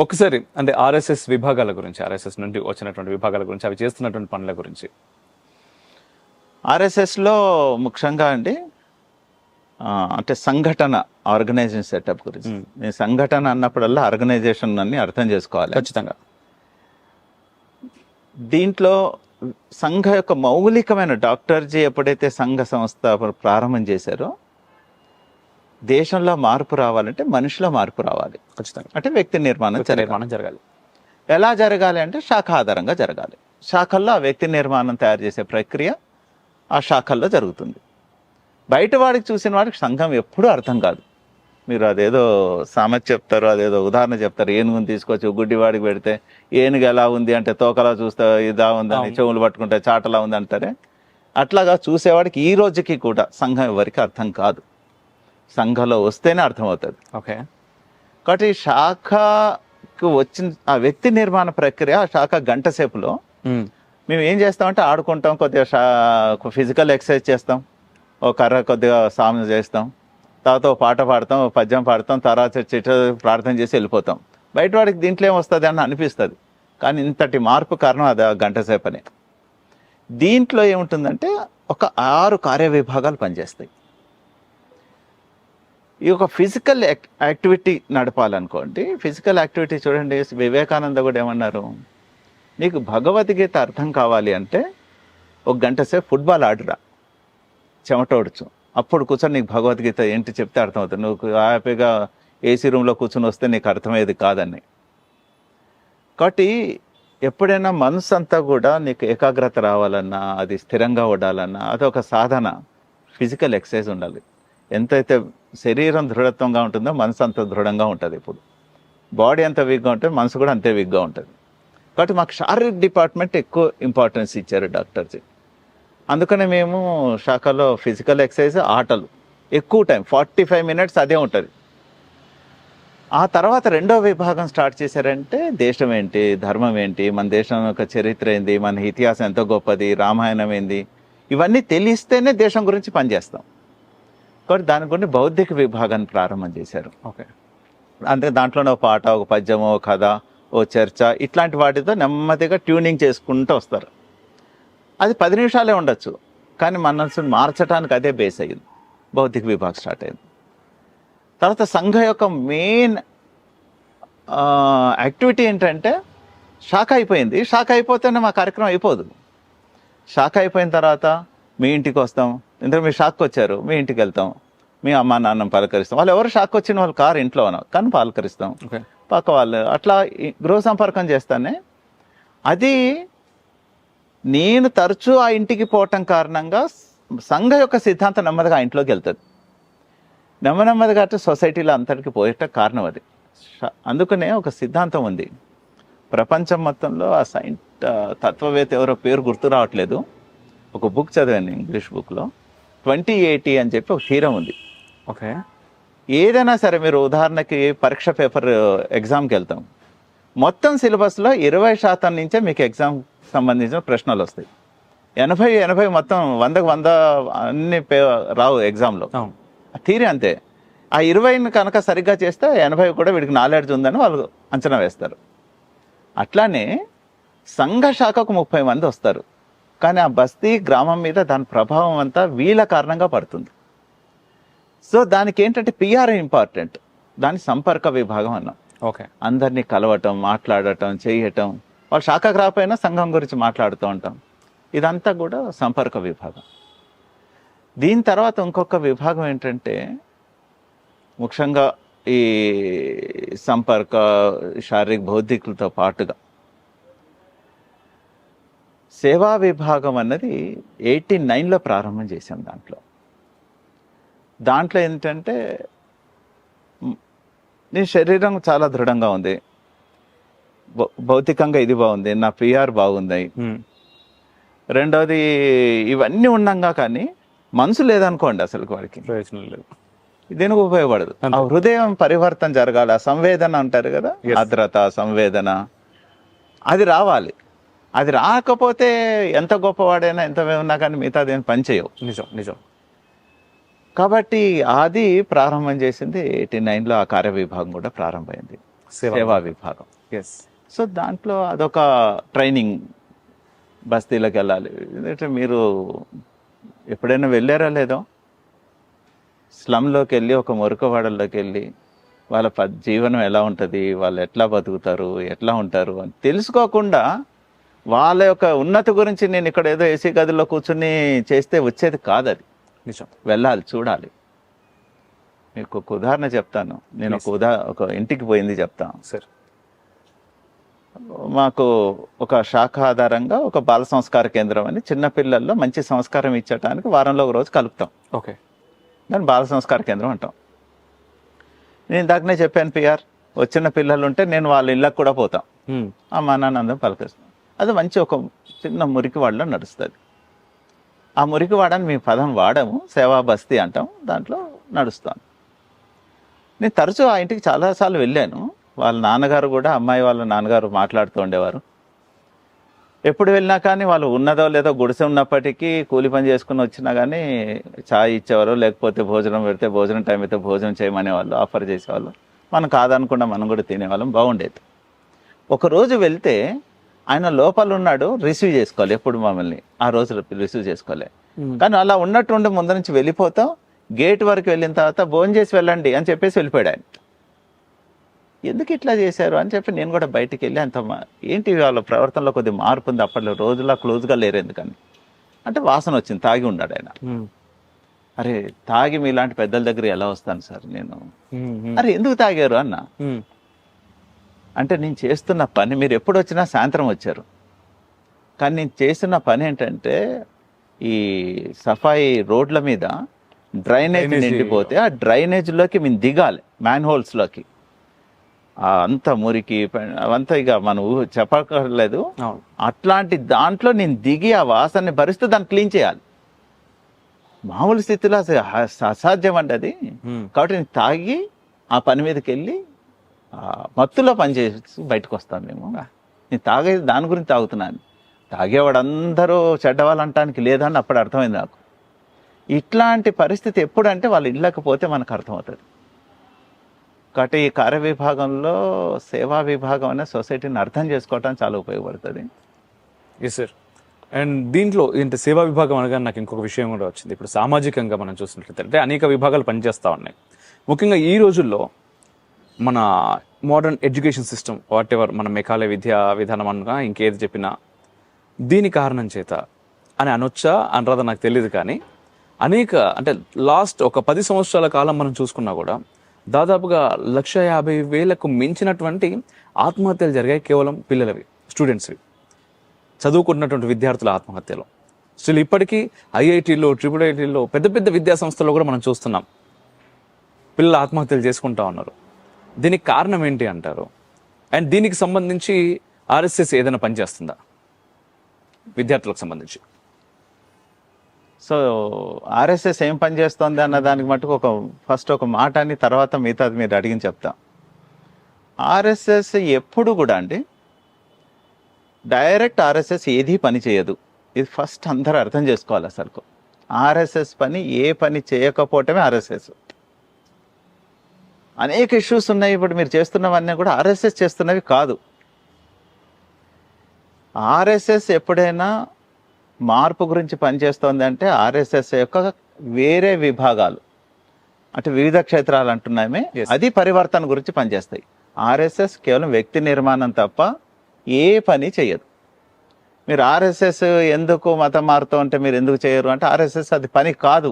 ఒకసారి అంటే ఆర్ఎస్ఎస్ విభాగాల గురించి, ఆర్ఎస్ఎస్ నుండి వచ్చినటువంటి విభాగాల గురించి, అవి చేస్తున్నటువంటి పనుల గురించి. ఆర్ఎస్ఎస్లో ముఖ్యంగా అండి అంటే సంఘటన, ఆర్గనైజేషన్ సెటప్ గురించి. నేను సంఘటన అన్నప్పుడల్లా ఆర్గనైజేషన్ అన్ని అర్థం చేసుకోవాలి ఖచ్చితంగా. దీంట్లో సంఘ యొక్క మౌలికమైన డాక్టర్జీ ఎప్పుడైతే సంఘ సంస్థ ప్రారంభం చేశారో, దేశంలో మార్పు రావాలంటే మనిషిలో మార్పు రావాలి. ఖచ్చితంగా. అంటే వ్యక్తి నిర్మాణం జరగాలి. ఎలా జరగాలి అంటే శాఖ ఆధారంగా జరగాలి. శాఖల్లో ఆ వ్యక్తి నిర్మాణం తయారు చేసే ప్రక్రియ ఆ శాఖల్లో జరుగుతుంది. బయట వాడికి చూసిన వాడికి సంఘం ఎప్పుడూ అర్థం కాదు. మీరు అదేదో సామెత చెప్తారు, అదేదో ఉదాహరణ చెప్తారు, ఏనుగుని తీసుకొచ్చి గుడ్డివాడికి పెడితే ఏనుగు ఎలా ఉంది అంటే తోకలా చూస్తే ఇదా ఉందని, చెవులు పట్టుకుంటే చాటలా ఉంది అంటారే, అట్లాగా చూసేవాడికి ఈ రోజుకి కూడా సంఘం ఎవరికి అర్థం కాదు. సంఘంలో వస్తేనే అర్థమవుతుంది. ఓకే. కాబట్టి శాఖకు వచ్చిన ఆ వ్యక్తి నిర్మాణ ప్రక్రియ, ఆ శాఖ గంట సేపులో మేము ఏం చేస్తామంటే ఆడుకుంటాం, కొద్దిగా ఫిజికల్ ఎక్సర్సైజ్ చేస్తాం, ఓ కర్ర కొద్దిగా సాధన చేస్తాం, తర్వాత ఓ పాట పాడతాం, ఓ పద్యం పాడతాం, తర్వాత ప్రార్థన చేసి వెళ్ళిపోతాం. బయట వాడికి దీంట్లో ఏమొస్తుంది అని అనిపిస్తుంది, కానీ ఇంతటి మార్పు కారణం అది ఆ గంట సేపనే. దీంట్లో ఏముంటుందంటే ఒక 6 కార్యవిభాగాలు పనిచేస్తాయి. ఈ ఒక ఫిజికల్ యాక్టివిటీ నడపాలనుకోండి. ఫిజికల్ యాక్టివిటీ చూడండి, వివేకానంద కూడా ఏమన్నారు, నీకు భగవద్గీత అర్థం కావాలి అంటే 1 గంట సేపు ఫుట్బాల్ ఆడురా, చెమటోడుచు, అప్పుడు కూర్చొని నీకు భగవద్గీత ఏంటి చెప్తే అర్థమవుతుంది. నువ్వు హ్యాపీగా ఏసీ రూమ్లో కూర్చొని వస్తే నీకు అర్థమయ్యేది కాదని. కాబట్టి ఎప్పుడైనా మనసు అంతా కూడా నీకు ఏకాగ్రత రావాలన్నా, అది స్థిరంగా ఉండాలన్నా, అదొక సాధన. ఫిజికల్ ఎక్సర్సైజ్ ఉండాలి. ఎంతైతే శరీరం దృఢత్వంగా ఉంటుందో మనసు అంత దృఢంగా ఉంటుంది. ఇప్పుడు బాడీ ఎంత వీక్గా ఉంటుంది, మనసు కూడా అంతే వీక్గా ఉంటుంది. కాబట్టి మాకు శారీరక డిపార్ట్మెంట్ ఎక్కువ ఇంపార్టెన్స్ ఇచ్చారు డాక్టర్జీ. అందుకనే మేము శాఖలో ఫిజికల్ ఎక్సర్సైజ్, ఆటలు ఎక్కువ టైం 45 మినిట్స్ అదే ఉంటుంది. ఆ తర్వాత 2వ విభాగం స్టార్ట్ చేశారంటే దేశం ఏంటి, ధర్మం ఏంటి, మన దేశం యొక్క చరిత్ర ఏంది, మన ఇతిహాసం ఎంతో గొప్పది, రామాయణం ఏంది, ఇవన్నీ తెలిస్తేనే దేశం గురించి పనిచేస్తాం. కాబట్టి దాని గురించి బౌద్ధిక విభాగాన్ని ప్రారంభం చేశారు. ఓకే. అంటే దాంట్లోనే ఒక పాట, ఒక పద్యమో, ఒక కథ, ఓ చర్చ, ఇట్లాంటి వాటితో నెమ్మదిగా ట్యూనింగ్ చేసుకుంటూ వస్తారు. అది 10 నిమిషాలే ఉండొచ్చు, కానీ మనసుని మార్చడానికి అదే బేస్ అయ్యింది. బౌద్ధిక విభాగం స్టార్ట్ అయింది. తర్వాత సంఘ యొక్క మెయిన్ యాక్టివిటీ ఏంటంటే శాఖ అయిపోయింది. శాఖ అయిపోతేనే మా కార్యక్రమం అయిపోదు. శాఖ అయిపోయిన తర్వాత మీ ఇంటికి వస్తాం, ఎందుకంటే మీరు షాక్కి వచ్చారు, మీ ఇంటికి వెళ్తాం, మీ అమ్మ నాన్న పలకరిస్తాం. వాళ్ళు ఎవరు షాక్ వచ్చిన వాళ్ళు కారు ఇంట్లో ఉన్నాం కానీ పలకరిస్తాం, పక్క వాళ్ళు అట్లా గృహ సంపర్కం చేస్తానే. అది నేను తరచూ ఆ ఇంటికి పోవటం కారణంగా సంఘ యొక్క సిద్ధాంతం నెమ్మదిగా ఆ ఇంట్లోకి వెళ్తుంది. నెమ్మదిగా అంటే సొసైటీలో అంతటికి పోయేట కారణం అది. అందుకనే ఒక సిద్ధాంతం ఉంది ప్రపంచం మొత్తంలో. ఆ తత్వవేత్త ఎవరో పేరు గుర్తు రావట్లేదు, ఒక బుక్ చదివాను ఇంగ్లీష్ బుక్లో, 2080 అని చెప్పి ఒక థీరం ఉంది. ఓకే. ఏదైనా సరే మీరు ఉదాహరణకి పరీక్ష పేపర్ ఎగ్జామ్కి వెళ్తాం, మొత్తం సిలబస్లో 20% నుంచే మీకు ఎగ్జామ్ సంబంధించిన ప్రశ్నలు వస్తాయి. 80 మొత్తం 100కు 100 అన్ని రావు ఎగ్జామ్లో. థీరీ అంతే. ఆ 20ని కనుక సరిగ్గా చేస్తే 80 కూడా వీడికి నాలెడ్జ్ ఉందని వాళ్ళు అంచనా వేస్తారు. అట్లానే సంఘ శాఖకు 30 మంది వస్తారు, కానీ ఆ బస్తీ గ్రామం మీద దాని ప్రభావం అంతా వీళ్ళ కారణంగా పడుతుంది. సో దానికి ఏంటంటే పిఆర్ ఇంపార్టెంట్, దాని సంపర్క విభాగం అన్నాం. ఓకే. అందరినీ కలవటం, మాట్లాడటం, చేయటం, వాళ్ళు శాఖకు రాకపోయినా సంఘం గురించి మాట్లాడుతూ ఉంటాం. ఇదంతా కూడా సంపర్క విభాగం. దీని తర్వాత ఇంకొక విభాగం ఏంటంటే ముఖ్యంగా ఈ సంపర్క శారీరక బౌద్ధికులతో పాటుగా సేవా విభాగం అన్నది 89లో ప్రారంభం చేశాం. దాంట్లో ఏంటంటే నీ శరీరం చాలా దృఢంగా ఉంది, భౌతికంగా ఇది బాగుంది, నా పిఆర్ బాగుంది, రెండవది ఇవన్నీ ఉన్నాగా కానీ మనసు లేదనుకోండి అసలు వాడికి ప్రయోజనం లేదు, దేనికి ఉపయోగపడదు. ఆ హృదయం పరివర్తన జరగాలి, ఆ సంవేదన అంటారు కదా, ఆర్ద్రత, సంవేదన, అది రావాలి. అది రాకపోతే ఎంత గొప్పవాడైనా ఎంత ఉన్నా కానీ మిగతా దేని పని చేయవు. నిజం. కాబట్టి అది ప్రారంభం చేసింది 89లో. ఆ కార్యవిభాగం కూడా ప్రారంభమైంది. సేవా విభాగం. ఎస్. సో దాంట్లో అదొక ట్రైనింగ్, బస్తీలకు వెళ్ళాలి. ఎందుకంటే మీరు ఎప్పుడైనా వెళ్ళారా లేదో, స్లమ్లోకి వెళ్ళి ఒక మురుకవాడల్లోకి వెళ్ళి వాళ్ళ జీవనం ఎలా ఉంటుంది, వాళ్ళు ఎట్లా బతుకుతారు, ఎట్లా ఉంటారు అని తెలుసుకోకుండా వాళ్ళ యొక్క ఉన్నతి గురించి నేను ఇక్కడ ఏదో ఏసీ గదిలో కూర్చుని చేస్తే వచ్చేది కాదు. అది నిజం. వెళ్ళాలి, చూడాలి. మీకు ఒక ఉదాహరణ చెప్తాను. నేను ఒక ఇంటికి పోయింది చెప్తాను సార్. మాకు ఒక శాఖ ఆధారంగా ఒక బాల సంస్కార కేంద్రం అని చిన్నపిల్లల్లో మంచి సంస్కారం ఇచ్చటానికి వారంలో ఒక రోజు కలుపుతాం. ఓకే. దాన్ని బాల సంస్కార కేంద్రం అంటాం. నేను ఇందాకనే చెప్పాను, పిఆర్ వచ్చిన పిల్లలు ఉంటే నేను వాళ్ళ ఇళ్ళకి కూడా పోతాం, అమ్మా నాన్న అందరం పలకరిస్తాం. అది మంచి ఒక చిన్న మురికివాడలో నడుస్తుంది. ఆ మురికివాడని మీ పదం వాడము, సేవా బస్తీ అంటాం, దాంట్లో నడుస్తాను. నేను తరచూ ఆ ఇంటికి చాలాసార్లు వెళ్ళాను. వాళ్ళ నాన్నగారు కూడా, అమ్మాయి వాళ్ళ నాన్నగారు మాట్లాడుతూ ఉండేవారు. ఎప్పుడు వెళ్ళినా కానీ వాళ్ళు ఉన్నదో లేదో గుడిసె ఉన్నప్పటికీ కూలి పని చేసుకుని వచ్చినా కానీ ఛాయ్ ఇచ్చేవారు, లేకపోతే భోజనం పెడితే భోజనం టైం అయితే భోజనం చేయమనేవాళ్ళు, ఆఫర్ చేసేవాళ్ళు. మనం కాదనకుండా మనం కూడా తినేవాళ్ళం, బాగుండేది. ఒకరోజు వెళ్తే ఆయన లోపల ఉన్నాడు, రిసీవ్ చేసుకోవాలి. ఎప్పుడు మమ్మల్ని ఆ రోజు రిసీవ్ చేసుకోలే. కానీ అలా ఉన్నట్టుండి ముందు నుంచి వెళ్ళిపోతాం. గేట్ వరకు వెళ్ళిన తర్వాత భోజనం చేసి వెళ్ళండి అని చెప్పేసి వెళ్ళిపోయాడు ఆయన. ఎందుకు ఇట్లా చేశారు అని చెప్పి నేను కూడా బయటికి వెళ్ళి అంత ఏంటి వాళ్ళ ప్రవర్తనలో కొద్ది మార్పు ఉంది, అప్పట్లో రోజులా క్లోజ్గా లేరు ఎందుకని అంటే వాసన వచ్చింది, తాగి ఉన్నాడు ఆయన. అరే తాగి మీలాంటి పెద్దల దగ్గర ఎలా వస్తాను సార్ నేను, అరే ఎందుకు తాగారు అన్న అంటే నేను చేస్తున్న పని, మీరు ఎప్పుడు వచ్చినా సాయంత్రం వచ్చారు, కానీ నేను చేస్తున్న పని ఏంటంటే ఈ సఫాయి రోడ్ల మీద డ్రైనేజ్ నిండిపోతే ఆ డ్రైనేజ్లోకి మేము దిగాలి, మ్యాన్ హోల్స్లోకి. అంత మురికి అవంతా ఇక మనం చెప్పక్కర్లేదు. అట్లాంటి దాంట్లో నేను దిగి ఆ వాసనని భరిస్తూ దాన్ని క్లీన్ చేయాలి. మామూలు స్థితిలో అసాధ్యం అండి అది. కాబట్టి నేను తాగి ఆ పని మీదకి వెళ్ళి మత్తులో పనిచేసి బయటకు వస్తాను. నేను తాగేది దాని గురించి తాగుతున్నాను. తాగేవాడు అందరూ చెడ్డవాళ్ళు అంటానికి లేదని అప్పుడు అర్థమైంది నాకు. ఇట్లాంటి పరిస్థితి ఎప్పుడంటే వాళ్ళు ఇళ్ళకపోతే మనకు అర్థమవుతుంది. కాబట్టి ఈ కార్య విభాగంలో సేవా విభాగం అనే సొసైటీని అర్థం చేసుకోవడానికి చాలా ఉపయోగపడుతుంది. Yes sir. అండ్ దీంట్లో ఇంత సేవా విభాగం అనగా నాకు ఇంకొక విషయం కూడా వచ్చింది. ఇప్పుడు సామాజికంగా మనం చూసినట్లయితే అంటే అనేక విభాగాలు పనిచేస్తూ ఉన్నాయి. ముఖ్యంగా ఈ రోజుల్లో మన modern education system what ever, మన మెకాలే విద్యా విధానం అనగా ఇంకేది చెప్పినా దీని కారణం చేత అని అనొచ్చా అనరాదా నాకు తెలియదు. కానీ అనేక అంటే లాస్ట్ ఒక 10 సంవత్సరాల కాలం మనం చూసుకున్నా కూడా దాదాపుగా 150,000కు మించినటువంటి ఆత్మహత్యలు జరిగాయి కేవలం పిల్లలవి, స్టూడెంట్స్వి, చదువుకున్నటువంటి విద్యార్థుల ఆత్మహత్యలు. స్టిల్ ఇప్పటికీ ఐఐటీలో, IIITలో, పెద్ద పెద్ద విద్యా సంస్థల్లో కూడా మనం చూస్తున్నాం పిల్లలు ఆత్మహత్యలు చేసుకుంటా ఉన్నారు. దీనికి కారణం ఏంటి అంటారు? అండ్ దీనికి సంబంధించి ఆర్ఎస్ఎస్ ఏదైనా పనిచేస్తుందా విద్యార్థులకు సంబంధించి? సో ఆర్ఎస్ఎస్ ఏం పని చేస్తుంది అన్న దానికి మటుకు ఫస్ట్ ఒక మాట అని తర్వాత మిగతాది మీరు అడిగిన చెప్తాం. ఆర్ఎస్ఎస్ ఎప్పుడు కూడా అండి డైరెక్ట్ ఆర్ఎస్ఎస్ ఏది పని చేయదు. ఇది ఫస్ట్ అందరూ అర్థం చేసుకోవాలి. అసలు ఆర్ఎస్ఎస్ పని ఏ పని చేయకపోవటమే ఆర్ఎస్ఎస్. అనేక ఇష్యూస్ ఉన్నాయి. ఇప్పుడు మీరు చేస్తున్నవన్నీ కూడా ఆర్ఎస్ఎస్ చేస్తున్నవి కాదు. ఆర్ఎస్ఎస్ ఎప్పుడైనా మార్పు గురించి పనిచేస్తుంది అంటే ఆర్ఎస్ఎస్ యొక్క వేరే విభాగాలు అంటే వివిధ క్షేత్రాలు అంటున్నామే, అది పరివర్తన గురించి పనిచేస్తాయి. ఆర్ఎస్ఎస్ కేవలం వ్యక్తి నిర్మాణం తప్ప ఏ పని చేయదు. మీరు ఆర్ఎస్ఎస్ ఎందుకు మతం మారుతూ ఉంటే మీరు ఎందుకు చేయరు అంటే ఆర్ఎస్ఎస్ అది పని కాదు.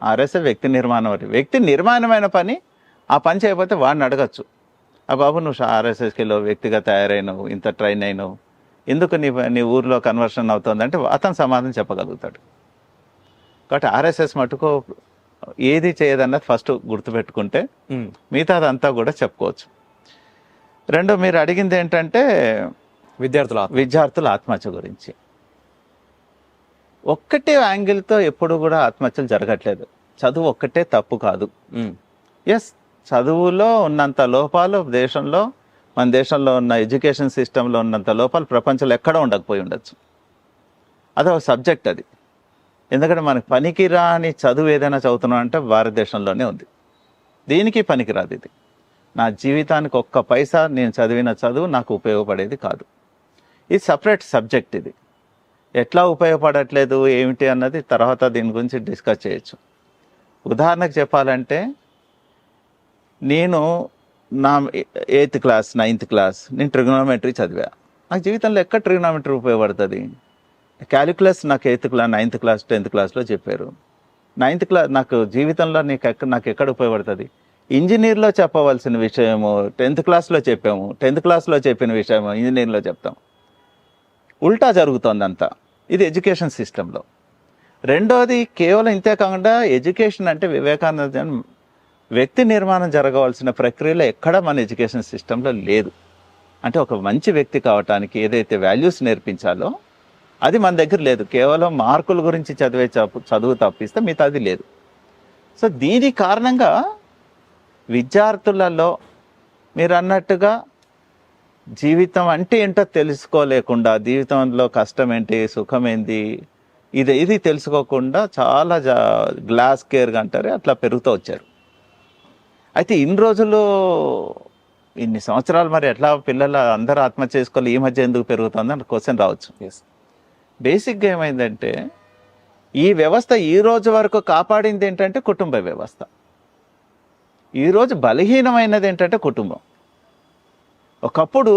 ఆర్ఎస్ఎస్ వ్యక్తి నిర్మాణం. వ్యక్తి నిర్మాణమైన పని ఆ పని చేయకపోతే వాడిని అడగచ్చు, ఆ బాబు నువ్వు ఆర్ఎస్ఎస్కి వెళ్ళావు, వ్యక్తిగా తయారైనవు, ఇంత ట్రైన్ అయినావు, ఎందుకు నీ ఊర్లో కన్వర్షన్ అవుతుంది అంటే అతను సమాధానం చెప్పగలుగుతాడు. కాబట్టి ఆర్ఎస్ఎస్ మటుకు ఏది చేయదన్నది ఫస్ట్ గుర్తుపెట్టుకుంటే మిగతాదంతా కూడా చెప్పుకోవచ్చు. రెండో మీరు అడిగింది ఏంటంటే విద్యార్థుల ఆత్మహత్య గురించి. ఒక్కటే యాంగిల్తో ఎప్పుడు కూడా ఆత్మహత్యలు జరగట్లేదు. చదువు ఒక్కటే తప్పు కాదు. ఎస్, చదువులో ఉన్నంత లోపాలు మన దేశంలో ఉన్న ఎడ్యుకేషన్ సిస్టంలో ఉన్నంత లోపాలు ప్రపంచంలో ఎక్కడ ఉండకపోయి ఉండొచ్చు. అదొక సబ్జెక్ట్ అది. ఎందుకంటే మనకి పనికిరాని చదువు ఏదైనా చదువుతున్నాం అంటే భారతదేశంలోనే ఉంది. దీనికి పనికిరాదు ఇది. నా జీవితానికి ఒక్క పైసా నేను చదివిన చదువు నాకు ఉపయోగపడేది కాదు. ఇది సపరేట్ సబ్జెక్ట్. ఇది ఎట్లా ఉపయోగపడట్లేదు ఏమిటి అన్నది తర్వాత దీని గురించి డిస్కస్ చేయొచ్చు. ఉదాహరణకు చెప్పాలంటే, నేను నా 8th క్లాస్ 9th క్లాస్ నేను ట్రిగ్నోమెట్రీ చదివా. నాకు జీవితంలో ఎక్కడ ట్రిగ్నోమెట్రీ ఉపయోగపడుతుంది? క్యాలిక్యులస్ నాకు 8th class 9th class 10th క్లాస్లో చెప్పారు. 9th క్లాస్ నాకు జీవితంలో నాకు ఎక్కడ ఉపయోగపడుతుంది? ఇంజనీర్లో చెప్పవలసిన విషయము 10th క్లాస్లో చెప్పాము, 10th క్లాస్లో చెప్పిన విషయము ఇంజనీర్లో చెప్తాం. ఉల్టా జరుగుతోంది అంతా. ఇది ఎడ్యుకేషన్ సిస్టంలో. రెండోది, కేవలం ఇంతే కాకుండా ఎడ్యుకేషన్ అంటే వివేకానంద వ్యక్తి నిర్మాణం జరగవలసిన ప్రక్రియలో ఎక్కడ మన ఎడ్యుకేషన్ సిస్టంలో లేదు. అంటే ఒక మంచి వ్యక్తి కావటానికి ఏదైతే వాల్యూస్ నేర్పించాలో అది మన దగ్గర లేదు. కేవలం మార్కుల గురించి చదువు తప్పిస్తే మిగతాది లేదు. సో దీని కారణంగా విద్యార్థులలో మీరు అన్నట్టుగా జీవితం అంటే ఏంటో తెలుసుకోలేకుండా, జీవితంలో కష్టం ఏంటి సుఖం ఏంటి ఇది తెలుసుకోకుండా చాలా గ్లాస్ కేర్గా అంటారు అట్లా పెరుగుతూ వచ్చారు. అయితే ఇన్ని రోజులు ఇన్ని సంవత్సరాలు మరి ఎట్లా పిల్లలు అందరూ ఆత్మహత్య చేసుకోవాలి, ఈ మధ్య ఎందుకు పెరుగుతుంది అని క్వశ్చన్ రావచ్చు. బేసిక్గా ఏమైందంటే, ఈ వ్యవస్థ ఈ రోజు వరకు కాపాడింది ఏంటంటే కుటుంబ వ్యవస్థ. ఈరోజు బలహీనమైనది ఏంటంటే కుటుంబం. ఒకప్పుడు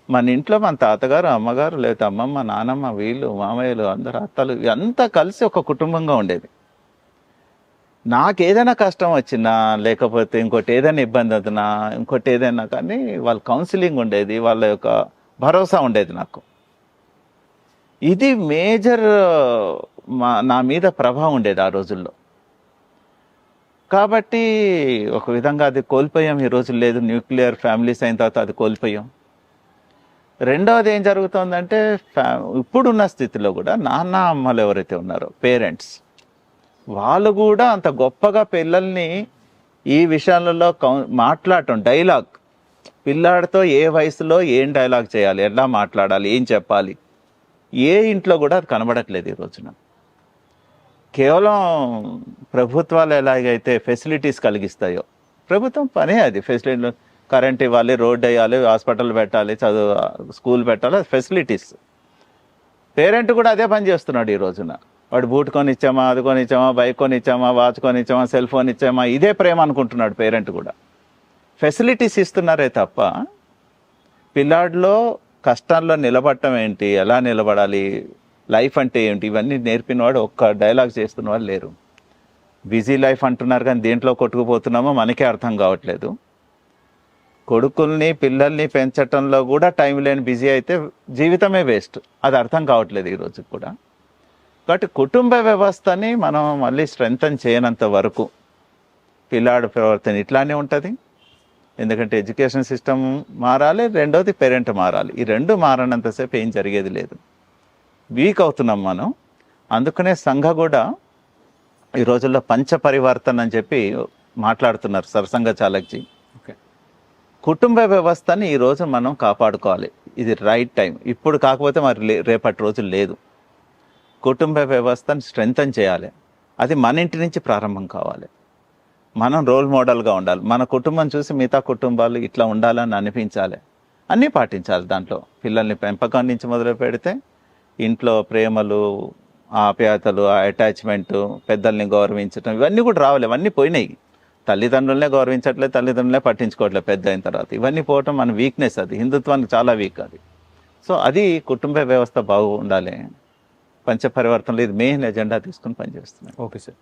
మన ఇంట్లో మన తాతగారు అమ్మగారు లేదా అమ్మమ్మ నానమ్మ వీళ్ళు మామయ్యలు అందరు అత్తలు అంతా కలిసి ఒక కుటుంబంగా ఉండేది. నాకేదైనా కష్టం వచ్చినా లేకపోతే ఇంకోటి ఏదైనా ఇబ్బంది అవుతున్నా ఇంకోటి ఏదైనా కానీ వాళ్ళ కౌన్సిలింగ్ ఉండేది, వాళ్ళ యొక్క భరోసా ఉండేది నాకు. ఇది మేజర్ నా మీద ప్రభావం ఉండేది ఆ రోజుల్లో. కాబట్టి ఒక విధంగా అది కోల్పోయాం. ఈ రోజు లేదు, న్యూక్లియర్ ఫ్యామిలీస్ అయిన తర్వాత అది కోల్పోయాం. రెండవది ఏం జరుగుతుందంటే, ఇప్పుడున్న స్థితిలో కూడా నాన్న అమ్మలు ఎవరైతే ఉన్నారో పేరెంట్స్, వాళ్ళు కూడా అంత గొప్పగా పిల్లల్ని ఈ విషయాలలో మాట్లాడటం, డైలాగ్, పిల్లాడితో ఏ వయసులో ఏం డైలాగ్ చేయాలి, ఎలా మాట్లాడాలి, ఏం చెప్పాలి, ఏ ఇంట్లో కూడా అది కనబడట్లేదు ఈ రోజున. కేవలం ప్రభుత్వాలు ఎలాగైతే ఫెసిలిటీస్ కలిగిస్తాయో, ప్రభుత్వం పనే అది. ఫెసిలిటీ, కరెంట్ ఇవ్వాలి, రోడ్ వేయాలి, హాస్పిటల్ పెట్టాలి, స్కూల్ పెట్టాలి, ఫెసిలిటీస్. పేరెంట్ కూడా అదే పని చేస్తున్నాడు ఈ రోజున. వాడు బూట్ కొని ఇచ్చామా, అది కొని ఇచ్చామా, బైక్ కొని ఇచ్చామా, వాచ్ కొని ఇచ్చామా, సెల్ ఫోన్ ఇచ్చామా, ఇదే ప్రేమ అనుకుంటున్నాడు పేరెంట్ కూడా. ఫెసిలిటీస్ ఇస్తున్నారే తప్ప పిల్లాడిలో కష్టాల్లో నిలబడటం ఏంటి, ఎలా నిలబడాలి, లైఫ్ అంటే ఏంటి, ఇవన్నీ నేర్పినవాడు ఒక్క డైలాగ్ చేస్తున్నవాడు లేరు. బిజీ లైఫ్ అంటున్నారు కానీ దేంట్లో కొట్టుకుపోతున్నామో మనకే అర్థం కావట్లేదు. కొడుకుల్ని పిల్లల్ని పెంచటంలో కూడా టైం లేని బిజీ అయితే జీవితమే వేస్ట్. అది అర్థం కావట్లేదు ఈ రోజు కూడా. కాబట్టి కుటుంబ వ్యవస్థని మనం మళ్ళీ స్ట్రెంగ్తన్ చేయనంత వరకు పిల్లాడు ప్రవర్తన ఇట్లానే ఉంటుంది. ఎందుకంటే ఎడ్యుకేషన్ సిస్టమ్ మారాలి, రెండోది పేరెంట్ మారాలి. ఈ రెండు మారనంతసేపు ఏం జరిగేది లేదు. వీక్ అవుతున్నాం మనం. అందుకనే సంఘ కూడా ఈ రోజుల్లో పంచ పరివర్తన అని చెప్పి మాట్లాడుతున్నారు సరసంఘ చాలక్జీ. కుటుంబ వ్యవస్థని ఈరోజు మనం కాపాడుకోవాలి. ఇది రైట్ టైం. ఇప్పుడు కాకపోతే మరి రేపటి రోజు లేదు. కుటుంబ వ్యవస్థను స్ట్రెంగ్తన్ చేయాలి. అది మన ఇంటి నుంచి ప్రారంభం కావాలి. మనం రోల్ మోడల్గా ఉండాలి. మన కుటుంబం చూసి మిగతా కుటుంబాలు ఇట్లా ఉండాలని అనిపించాలి. అన్నీ పాటించాలి. దాంట్లో పిల్లల్ని పెంపకం నుంచి మొదలు పెడితే ఇంట్లో ప్రేమలు, ఆప్యాయతలు, అటాచ్మెంటు, పెద్దల్ని గౌరవించడం, ఇవన్నీ కూడా రావాలి. ఇవన్నీ పోయినాయి. తల్లిదండ్రులనే గౌరవించట్లేదు, తల్లిదండ్రులనే పట్టించుకోవట్లేదు పెద్ద అయిన తర్వాత. ఇవన్నీ పోవటం మన వీక్నెస్. అది హిందుత్వానికి చాలా వీక్ అది. సో అది కుటుంబ వ్యవస్థ బాగుండాలి. పంచ పరివర్తనలో ఇది మెయిన్ ఎజెండా తీసుకుని పనిచేస్తున్నాం. Okay sir.